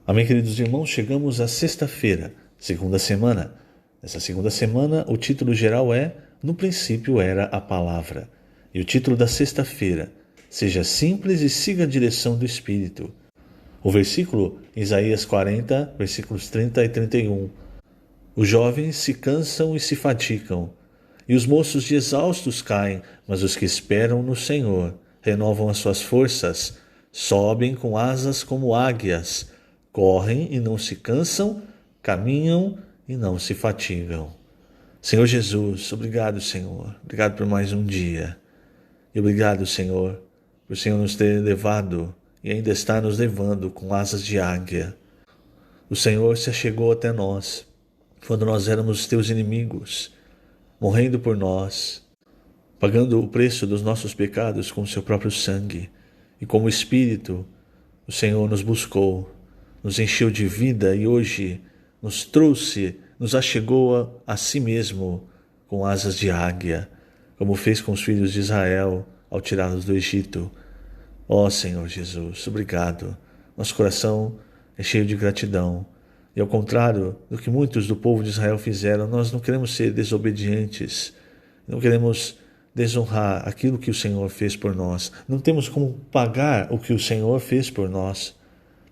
Amém, queridos irmãos, chegamos à sexta-feira, segunda semana. Nessa segunda semana, o título geral é No princípio era a palavra. E o título da sexta-feira, Seja simples e siga a direção do Espírito. O versículo, Isaías 40, versículos 30 e 31. Os jovens se cansam e se fatigam, e os moços de exaustos caem, mas os que esperam no Senhor renovam as suas forças, sobem com asas como águias, correm e não se cansam, caminham e não se fatigam. Senhor Jesus, obrigado, Senhor. Obrigado por mais um dia. E obrigado, Senhor, por o Senhor nos ter levado e ainda está nos levando com asas de águia. O Senhor se achegou até nós quando nós éramos teus inimigos, morrendo por nós, pagando o preço dos nossos pecados com o seu próprio sangue. E como Espírito, o Senhor nos buscou, nos encheu de vida e hoje nos trouxe, nos achegou a si mesmo com asas de águia, como fez com os filhos de Israel ao tirá-los do Egito. Ó Senhor Jesus, obrigado. Nosso coração é cheio de gratidão. E ao contrário do que muitos do povo de Israel fizeram, nós não queremos ser desobedientes, não queremos desonrar aquilo que o Senhor fez por nós. Não temos como pagar o que o Senhor fez por nós,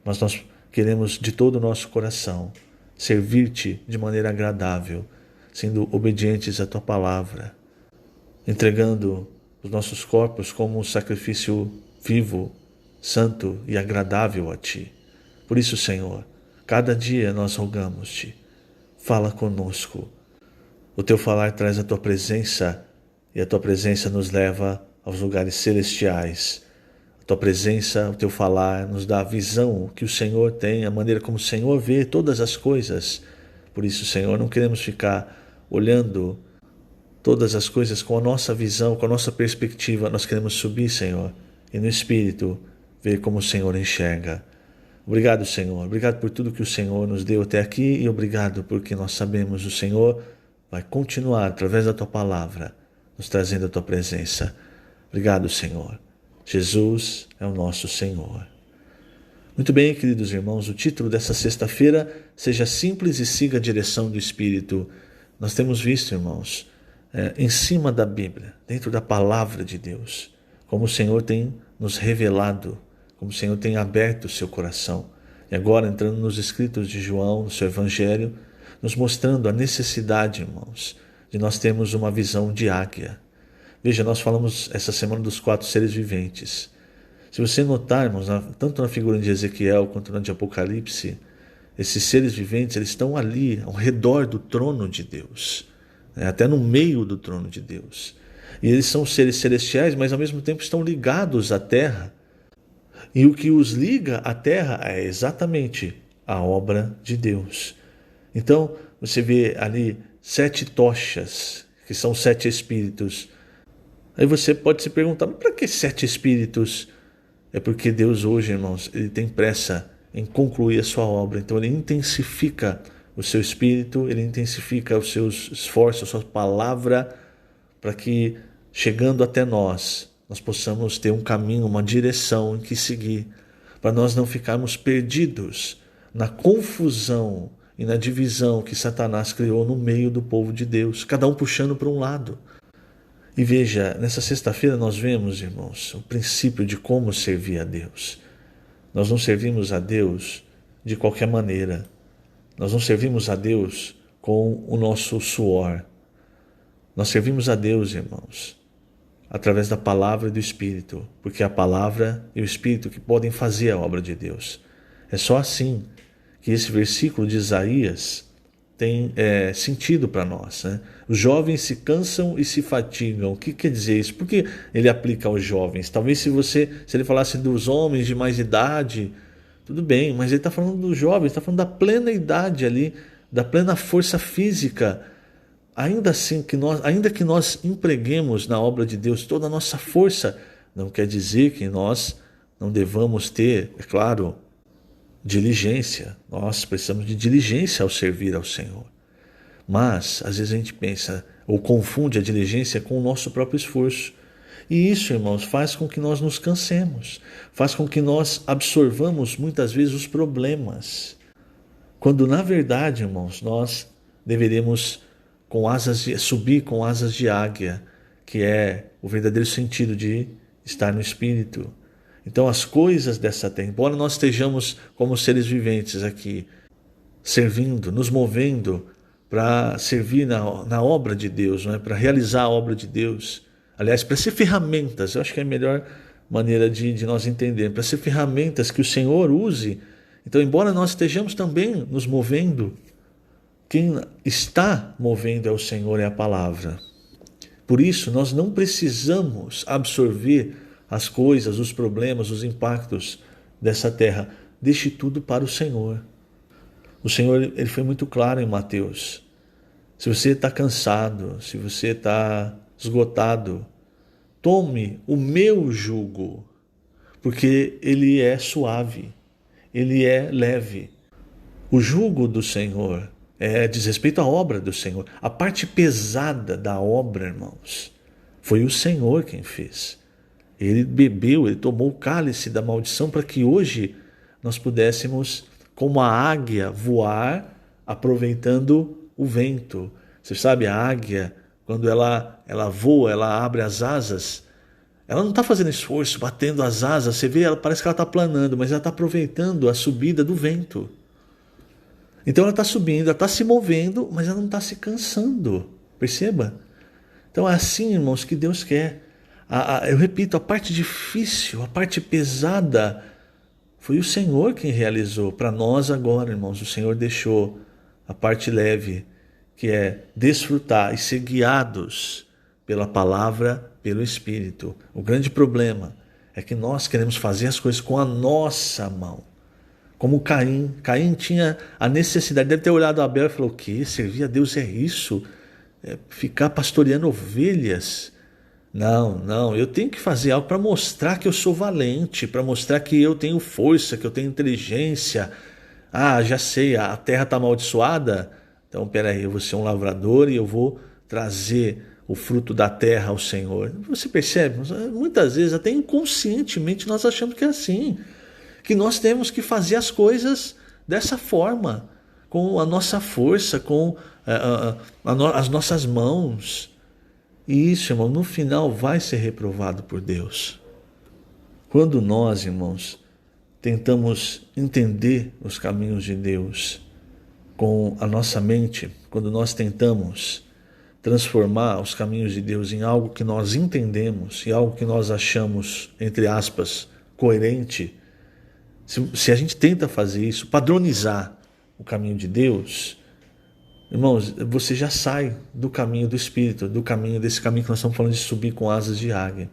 mas nós queremos de todo o nosso coração servir-te de maneira agradável, sendo obedientes à tua palavra, entregando os nossos corpos como um sacrifício vivo, santo e agradável a ti. Por isso, Senhor, cada dia nós rogamos-te, fala conosco. O teu falar traz a tua presença e a tua presença nos leva aos lugares celestiais. A tua presença, o teu falar nos dá a visão que o Senhor tem, a maneira como o Senhor vê todas as coisas. Por isso, Senhor, não queremos ficar olhando todas as coisas com a nossa visão, com a nossa perspectiva. Nós queremos subir, Senhor, e no Espírito ver como o Senhor enxerga. Obrigado, Senhor. Obrigado por tudo que o Senhor nos deu até aqui e obrigado porque nós sabemos que o Senhor vai continuar, através da tua palavra, nos trazendo a tua presença. Obrigado, Senhor. Jesus é o nosso Senhor. Muito bem, queridos irmãos, o título dessa sexta-feira, Seja simples e siga a direção do Espírito. Nós temos visto, irmãos, em cima da Bíblia, dentro da palavra de Deus, como o Senhor tem nos revelado, como o Senhor tem aberto o seu coração. E agora, entrando nos escritos de João, no seu Evangelho, nos mostrando a necessidade, irmãos, de nós termos uma visão de águia. Veja, nós falamos essa semana dos 4 seres viventes. Se você notar, irmãos, tanto na figura de Ezequiel quanto na de Apocalipse, esses seres viventes eles estão ali, ao redor do trono de Deus, até no meio do trono de Deus. E eles são seres celestiais, mas ao mesmo tempo estão ligados à terra. E o que os liga à terra é exatamente a obra de Deus. Então, você vê ali 7 tochas, que são 7 espíritos. Aí você pode se perguntar, mas para que 7 espíritos? É porque Deus hoje, irmãos, ele tem pressa em concluir a sua obra. Então ele intensifica o seu espírito, ele intensifica os seus esforços, a sua palavra, para que, chegando até nós possamos ter um caminho, uma direção em que seguir, para nós não ficarmos perdidos na confusão e na divisão que Satanás criou no meio do povo de Deus, cada um puxando para um lado. E veja, nessa sexta-feira nós vemos, irmãos, o princípio de como servir a Deus. Nós não servimos a Deus de qualquer maneira. Nós não servimos a Deus com o nosso suor. Nós servimos a Deus, irmãos, através da palavra e do Espírito, porque é a palavra e o Espírito que podem fazer a obra de Deus. É só assim que esse versículo de Isaías tem sentido para nós, né? Os jovens se cansam e se fatigam. O que quer dizer isso? Por que ele aplica aos jovens? Talvez se ele falasse dos homens de mais idade, tudo bem, mas ele está falando dos jovens, está falando da plena idade ali, da plena força física. Ainda assim, ainda que nós empreguemos na obra de Deus toda a nossa força, não quer dizer que nós não devamos ter, é claro, diligência. Nós precisamos de diligência ao servir ao Senhor. Mas, às vezes a gente pensa, ou confunde a diligência com o nosso próprio esforço. E isso, irmãos, faz com que nós nos cansemos, faz com que nós absorvamos muitas vezes os problemas. Quando na verdade, irmãos, nós deveríamos subir com asas de águia, que é o verdadeiro sentido de estar no Espírito. Então as coisas dessa terra, embora nós estejamos como seres viventes aqui, servindo, nos movendo para servir na obra de Deus, não é? Para realizar a obra de Deus. Aliás, para ser ferramentas, eu acho que é a melhor maneira de nós entendermos, para ser ferramentas que o Senhor use. Então, embora nós estejamos também nos movendo, quem está movendo é o Senhor, é a palavra. Por isso, nós não precisamos absorver as coisas, os problemas, os impactos dessa terra. Deixe tudo para o Senhor. O Senhor, ele foi muito claro em Mateus. Se você está cansado, se você está esgotado, tome o meu jugo, porque ele é suave, ele é leve. O jugo do Senhor diz respeito à obra do Senhor. A parte pesada da obra, irmãos, foi o Senhor quem fez. Ele bebeu, ele tomou o cálice da maldição para que hoje nós pudéssemos, como a águia, voar aproveitando o vento. Você sabe, a águia, quando ela voa, ela abre as asas, ela não está fazendo esforço, batendo as asas. Você vê, parece que ela está planando, mas ela está aproveitando a subida do vento. Então ela está subindo, ela está se movendo, mas ela não está se cansando. Perceba? Então é assim, irmãos, que Deus quer. Eu repito, a parte difícil, a parte pesada, foi o Senhor quem realizou. Para nós agora, irmãos, o Senhor deixou a parte leve, que é desfrutar e ser guiados pela palavra, pelo Espírito. O grande problema é que nós queremos fazer as coisas com a nossa mão. Como Caim. Caim tinha a necessidade, deve ter olhado a Abel e falou: o quê? Servir a Deus é isso? É ficar pastoreando ovelhas? Não, eu tenho que fazer algo para mostrar que eu sou valente, para mostrar que eu tenho força, que eu tenho inteligência. Já sei, a terra está amaldiçoada? Então, peraí, eu vou ser um lavrador e eu vou trazer o fruto da terra ao Senhor. Você percebe? Muitas vezes, até inconscientemente, nós achamos que é assim. Que nós temos que fazer as coisas dessa forma, com a nossa força, com as nossas mãos. E isso, irmão, no final vai ser reprovado por Deus. Quando nós, irmãos, tentamos entender os caminhos de Deus com a nossa mente, quando nós tentamos transformar os caminhos de Deus em algo que nós entendemos e algo que nós achamos, entre aspas, coerente, se a gente tenta fazer isso, padronizar o caminho de Deus, irmãos, você já sai do caminho do Espírito, desse caminho que nós estamos falando de subir com asas de águia.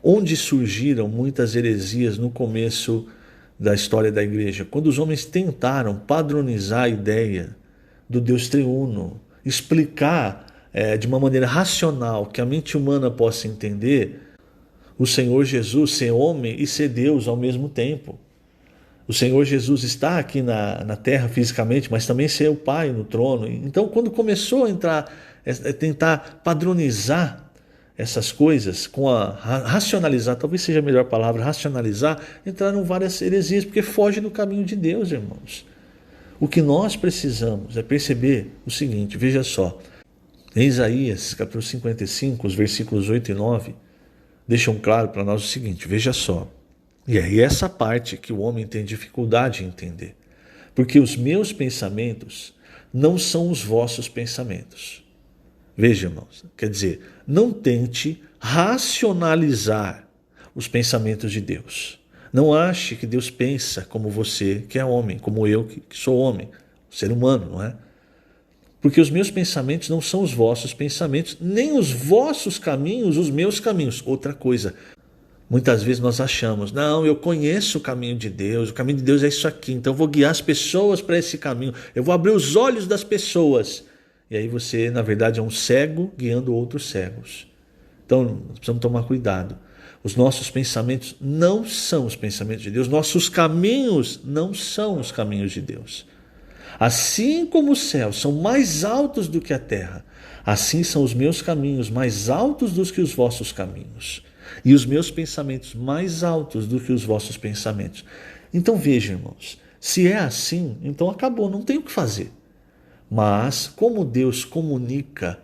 Onde surgiram muitas heresias no começo da história da igreja? Quando os homens tentaram padronizar a ideia do Deus triuno, explicar de uma maneira racional, que a mente humana possa entender, o Senhor Jesus ser homem e ser Deus ao mesmo tempo. O Senhor Jesus está aqui na terra fisicamente, mas também ser o Pai no trono. Então, quando começou a tentar padronizar essas coisas, racionalizar, talvez seja a melhor palavra, racionalizar, entraram várias heresias, porque foge do caminho de Deus, irmãos. O que nós precisamos é perceber o seguinte, veja só, em Isaías, capítulo 55, os versículos 8 e 9, deixam claro para nós o seguinte, veja só. E é essa parte que o homem tem dificuldade em entender. Porque os meus pensamentos não são os vossos pensamentos. Veja, irmãos, quer dizer, não tente racionalizar os pensamentos de Deus. Não ache que Deus pensa como você, que é homem, como eu, que sou homem, ser humano, não é? Porque os meus pensamentos não são os vossos pensamentos, nem os vossos caminhos, os meus caminhos. Outra coisa, muitas vezes nós achamos, não, eu conheço o caminho de Deus, o caminho de Deus é isso aqui, então eu vou guiar as pessoas para esse caminho, eu vou abrir os olhos das pessoas. E aí você, na verdade, é um cego guiando outros cegos. Então, nós precisamos tomar cuidado. Os nossos pensamentos não são os pensamentos de Deus, nossos caminhos não são os caminhos de Deus. Assim como os céus são mais altos do que a terra, assim são os meus caminhos mais altos do que os vossos caminhos, e os meus pensamentos mais altos do que os vossos pensamentos. Então veja, irmãos, se é assim, então acabou, não tem o que fazer. Mas como Deus comunica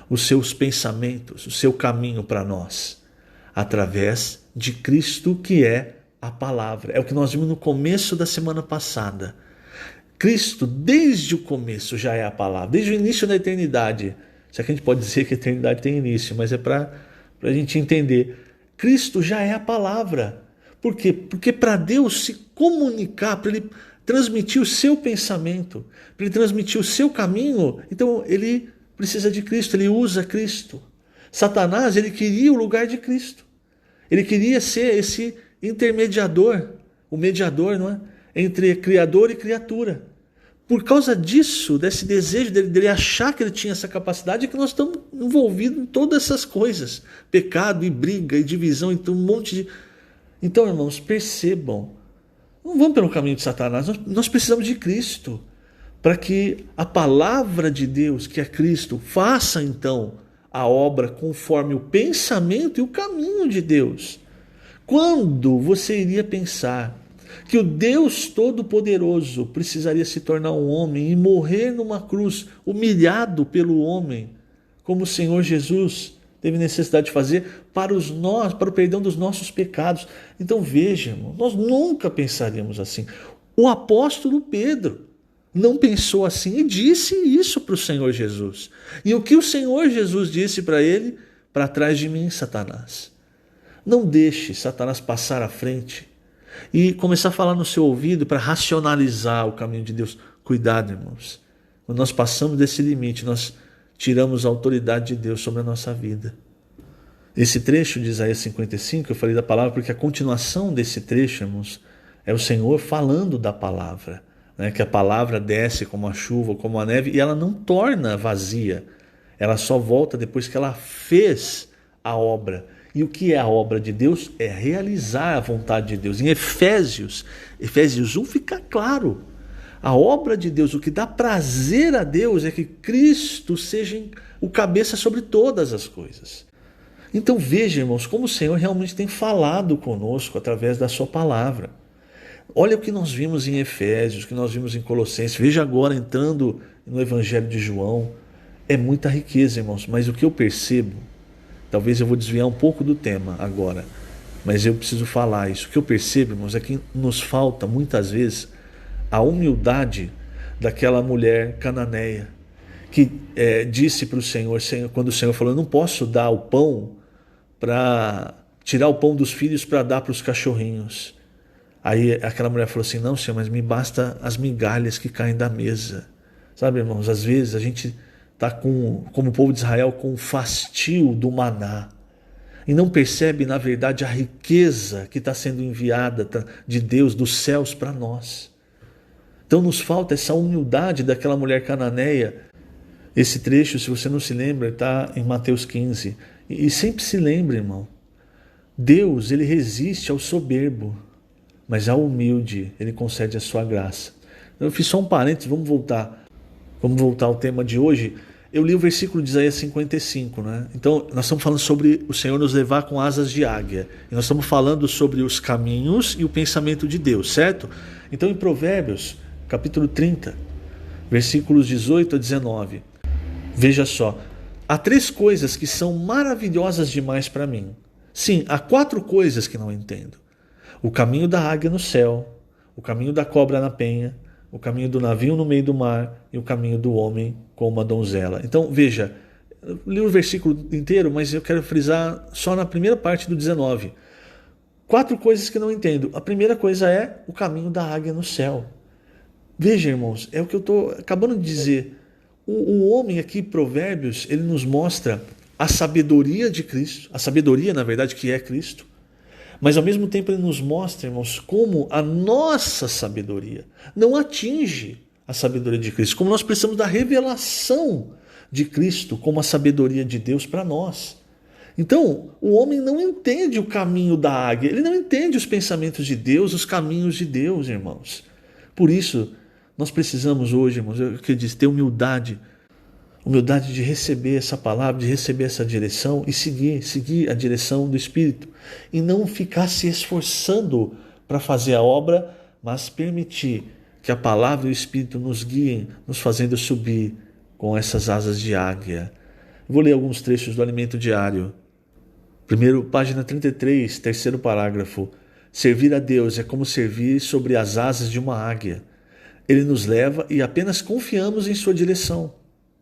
os seus pensamentos, o seu caminho para nós? Através de Cristo, que é a palavra. É o que nós vimos no começo da semana passada. Cristo, desde o começo, já é a palavra. Desde o início da eternidade. Se é que a gente pode dizer que a eternidade tem início, mas é para a gente entender. Cristo já é a palavra. Por quê? Porque para Deus se comunicar, para Ele transmitir o seu pensamento, para Ele transmitir o seu caminho, então Ele precisa de Cristo, Ele usa Cristo. Satanás, ele queria o lugar de Cristo. Ele queria ser esse intermediador, o mediador, não é? Entre Criador e criatura. Por causa disso, desse desejo dele achar que ele tinha essa capacidade, é que nós estamos envolvidos em todas essas coisas. Pecado e briga e divisão, então um monte de... Então, irmãos, percebam, não vamos pelo caminho de Satanás, nós precisamos de Cristo, para que a palavra de Deus, que é Cristo, faça então a obra conforme o pensamento e o caminho de Deus. Quando você iria pensar que o Deus Todo-Poderoso precisaria se tornar um homem e morrer numa cruz, humilhado pelo homem, como o Senhor Jesus teve necessidade de fazer para o perdão dos nossos pecados? Então veja, irmão, nós nunca pensaríamos assim. O apóstolo Pedro não pensou assim e disse isso para o Senhor Jesus. E o que o Senhor Jesus disse para ele? Para trás de mim, Satanás. Não deixe Satanás passar à frente e começar a falar no seu ouvido para racionalizar o caminho de Deus. Cuidado, irmãos. Quando nós passamos desse limite, nós tiramos a autoridade de Deus sobre a nossa vida. Esse trecho de Isaías 55, eu falei da palavra porque a continuação desse trecho, irmãos, é o Senhor falando da palavra. Que a palavra desce como a chuva, como a neve, e ela não torna vazia. Ela só volta depois que ela fez a obra. E o que é a obra de Deus? É realizar a vontade de Deus. Em Efésios 1 fica claro. A obra de Deus, o que dá prazer a Deus é que Cristo seja o cabeça sobre todas as coisas. Então veja, irmãos, como o Senhor realmente tem falado conosco através da sua palavra. Olha o que nós vimos em Efésios, o que nós vimos em Colossenses. Veja agora entrando no Evangelho de João. É muita riqueza, irmãos, mas o que eu percebo, talvez eu vou desviar um pouco do tema agora, mas eu preciso falar isso. O que eu percebo, irmãos, é que nos falta muitas vezes a humildade daquela mulher cananeia que disse para o Senhor, quando o Senhor falou: eu não posso dar o pão para tirar o pão dos filhos para dar para os cachorrinhos. Aí aquela mulher falou assim: não, Senhor, mas me basta as migalhas que caem da mesa. Sabe, irmãos, às vezes a gente está como o povo de Israel, com o fastio do maná e não percebe, na verdade, a riqueza que está sendo enviada de Deus, dos céus, para nós. Então nos falta essa humildade daquela mulher cananeia. Esse trecho, se você não se lembra, está em Mateus 15. E sempre se lembre, irmão, Deus, ele resiste ao soberbo, mas ao humilde ele concede a sua graça. Eu fiz só um parênteses, vamos voltar ao tema de hoje. Eu li o versículo de Isaías 55, né? Então nós estamos falando sobre o Senhor nos levar com asas de águia. E nós estamos falando sobre os caminhos e o pensamento de Deus, certo? Então em Provérbios, capítulo 30, versículos 18 a 19. Veja só, há 3 coisas que são maravilhosas demais para mim. Sim, há 4 coisas que não entendo. O caminho da águia no céu, o caminho da cobra na penha, o caminho do navio no meio do mar e o caminho do homem com uma donzela. Então, veja, eu li o versículo inteiro, mas eu quero frisar só na primeira parte do 19. 4 coisas que não entendo. A primeira coisa é o caminho da águia no céu. Veja, irmãos, é o que eu estou acabando de dizer. O homem aqui, Provérbios, ele nos mostra a sabedoria de Cristo, a sabedoria, na verdade, que é Cristo. Mas ao mesmo tempo ele nos mostra, irmãos, como a nossa sabedoria não atinge a sabedoria de Cristo. Como nós precisamos da revelação de Cristo como a sabedoria de Deus para nós. Então, o homem não entende o caminho da águia, ele não entende os pensamentos de Deus, os caminhos de Deus, irmãos. Por isso, Nós precisamos hoje, irmãos, eu quero ter humildade de receber essa palavra, de receber essa direção e seguir a direção do Espírito. E não ficar se esforçando para fazer a obra, mas permitir que a palavra e o Espírito nos guiem, nos fazendo subir com essas asas de águia. Vou ler alguns trechos do Alimento Diário. Primeiro, página 33, terceiro parágrafo. Servir a Deus é como servir sobre as asas de uma águia. Ele nos leva e apenas confiamos em sua direção.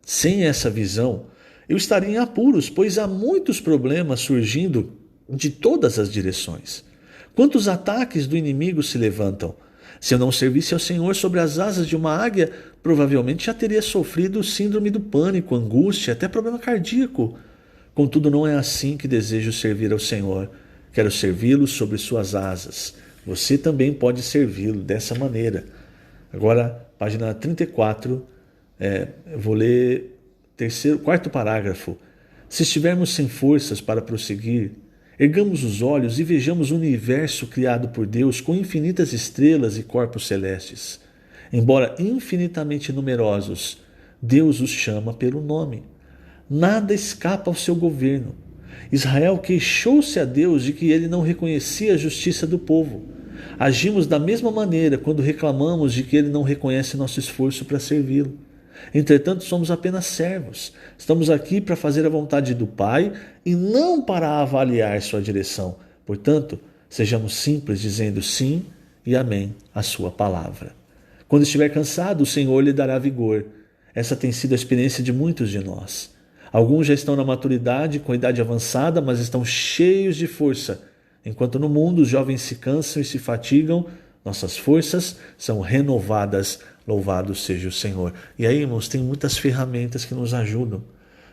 Sem essa visão, eu estaria em apuros, pois há muitos problemas surgindo de todas as direções. Quantos ataques do inimigo se levantam? Se eu não servisse ao Senhor sobre as asas de uma águia, provavelmente já teria sofrido síndrome do pânico, angústia, até problema cardíaco. Contudo, não é assim que desejo servir ao Senhor. Quero servi-lo sobre suas asas. Você também pode servi-lo dessa maneira. Agora, página 34, eu vou ler quarto parágrafo. Se estivermos sem forças para prosseguir, ergamos os olhos e vejamos o universo criado por Deus com infinitas estrelas e corpos celestes. Embora infinitamente numerosos, Deus os chama pelo nome. Nada escapa ao seu governo. Israel queixou-se a Deus de que ele não reconhecia a justiça do povo. Agimos da mesma maneira quando reclamamos de que ele não reconhece nosso esforço para servi-lo. Entretanto, somos apenas servos. Estamos aqui para fazer a vontade do Pai e não para avaliar sua direção. Portanto, sejamos simples, dizendo sim e amém à sua palavra. Quando estiver cansado, o Senhor lhe dará vigor. Essa tem sido a experiência de muitos de nós. Alguns já estão na maturidade, com idade avançada, mas estão cheios de força. Enquanto no mundo os jovens se cansam e se fatigam, nossas forças são renovadas. Louvado seja o Senhor. E aí, irmãos, tem muitas ferramentas que nos ajudam.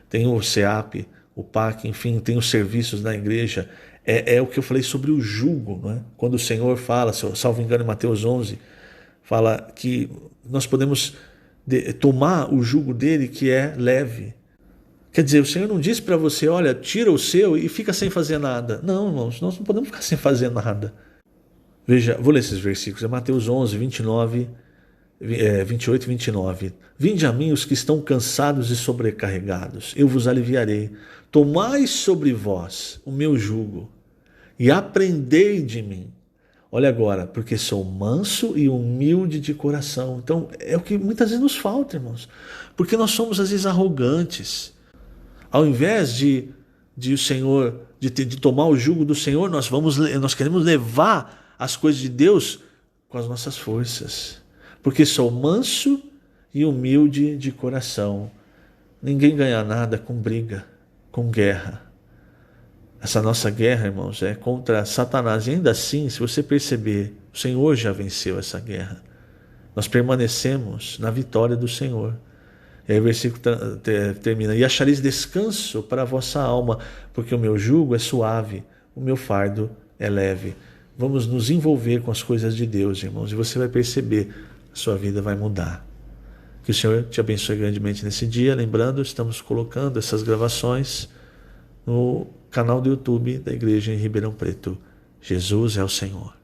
Tem o CEAP, o PAC, enfim, tem os serviços da igreja. É o que eu falei sobre o jugo, não é? Quando o Senhor fala, salvo engano em Mateus 11, fala que nós podemos tomar o jugo dele que é leve. Quer dizer, o Senhor não disse para você, olha, tira o seu e fica sem fazer nada. Não, irmãos, nós não podemos ficar sem fazer nada. Veja, vou ler esses versículos, é Mateus 11, 28 e 29. Vinde a mim os que estão cansados e sobrecarregados, eu vos aliviarei. Tomai sobre vós o meu jugo e aprendei de mim. Olha agora, porque sou manso e humilde de coração. Então, é o que muitas vezes nos falta, irmãos. Porque nós somos às vezes arrogantes. Ao invés de o Senhor, de tomar o jugo do Senhor, nós queremos levar as coisas de Deus com as nossas forças. Porque sou manso e humilde de coração. Ninguém ganha nada com briga, com guerra. Essa nossa guerra, irmãos, é contra Satanás. E ainda assim, se você perceber, o Senhor já venceu essa guerra. Nós permanecemos na vitória do Senhor. E aí o versículo termina. E achareis descanso para a vossa alma, porque o meu jugo é suave, o meu fardo é leve. Vamos nos envolver com as coisas de Deus, irmãos, e você vai perceber, a sua vida vai mudar. Que o Senhor te abençoe grandemente nesse dia. Lembrando, estamos colocando essas gravações no canal do YouTube da Igreja em Ribeirão Preto. Jesus é o Senhor.